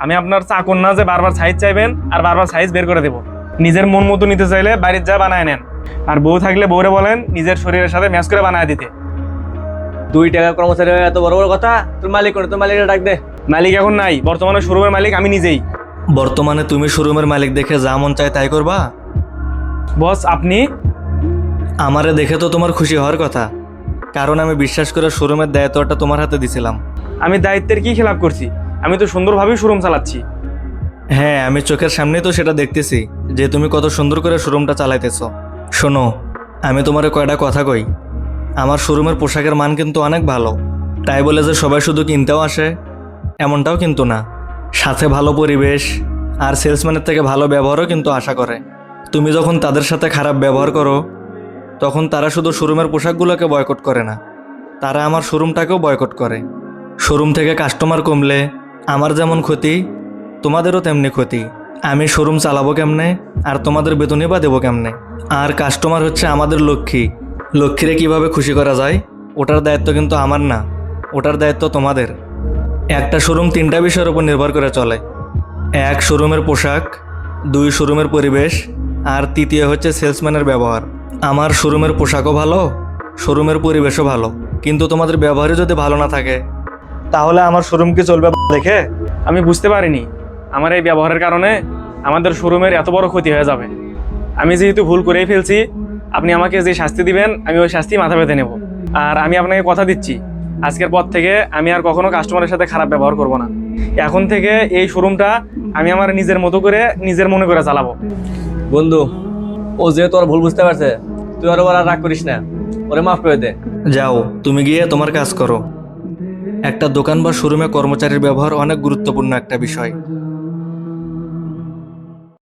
আমি আপনার চাকর না যে বারবার সাইজ চাইবেন আর বারবার সাইজ বের করে দেবো। নিজের মন মতো নিতে চাইলে বাড়ির যা বানায় নেন, আর বউ থাকলে বউরে বলেন নিজের শরীরের সাথে ম্যাচ করে বানায় দিতে। 2 টাকা কর্মচারী হয়ে এত বড় বড় কথা, তোর মালিক করে, তোর মালিকের ডাক দে। মালিক এখন নাই, বর্তমানে শোরুমের মালিক আমি নিজেই। বর্তমানে তুমি শোরুমের মালিক দেখে যা মন চায় তাই করবা? বস আপনি? আমারে দেখে তো তোমার খুশি হওয়ার কথা, কারণ আমি বিশ্বাস করে শোরুমের দায়িত্বটা তোমার হাতে দিছিলাম। আমি দায়িত্বের কি খেলাপ করছি? আমি তো সুন্দরভাবেই শোরুম চালাচ্ছি। হ্যাঁ, আমি চোখের সামনেই তো সেটা দেখতেছি যে তুমি কত সুন্দর করে শোরুমটা চালাইতেছ। শোনো, আমি তোমারে কয়টা কথা কই। আমার শোরুমের পোশাকের মান কিন্তু অনেক ভালো, তাই বলে যে সবাই শুধু কিনতেও আসে এমনটাও কিন্তু না। সাথে ভালো পরিবেশ আর সেলসম্যানের থেকে ভালো ব্যবহারও কিন্তু আশা করে। তুমি যখন তাদের সাথে খারাপ ব্যবহার করো তখন তারা শুধু শোরুমের পোশাকগুলোকে বয়কট করে না, তারা আমার শোরুমটাকেও বয়কট করে। শোরুম থেকে কাস্টমার কমলে আমার যেমন ক্ষতি, তোমাদেরও তেমনি ক্ষতি। আমি শোরুম চালাবো কেমনে আর তোমাদের বেতনই বা দেবো কেমনে? আর কাস্টমার হচ্ছে আমাদের লক্ষ্মী। লক্ষ্মীরে কিভাবে খুশি করা যায় ওটার দায়িত্ব কিন্তু আমার না, ওটার দায়িত্ব তোমাদের। একটা শোরুম 3টা বিষয়ের উপর নির্ভর করে চলে। 1 শোরুমের পোশাক, 2 শোরুমের পরিবেশ, আর 3 হচ্ছে সেলসম্যানের ব্যবহার। আমার শোরুমের পোশাকও ভালো, শোরুমের পরিবেশও ভালো, কিন্তু তোমাদের ব্যবহারই যদি ভালো না থাকে তাহলে আমার শোরুম কি চলবে দেখে? আমি বুঝতে পারিনি আমার এই ব্যবহারের কারণে আমাদের শোরুমের এত বড় ক্ষতি হয়ে যাবে। আমি যেহেতু ভুল করেই ফেলছি, আপনি আমাকে যে শাস্তি দিবেন আমি ওই শাস্তি মাথা পেতে নেব। আর আমি আপনাকে কথা দিচ্ছি, আজকের পর থেকে আমি আর কখনো কাস্টমারের সাথে খারাপ ব্যবহার করব না। এখন থেকে এই শোরুমটা আমি আমার নিজের মতো করে নিজের মনে করে চালাবো। বন্ধু, ও যেহেতু ওর ভুল বুঝতে পারছে, তুই ওর আর রাগ করিস না, ওরে মাফ করে দে। যাও, তুমি গিয়ে তোমার কাজ করো। একটা দোকান বা শোরুমে কর্মচারীর ব্যবহার অনেক গুরুত্বপূর্ণ একটা বিষয়।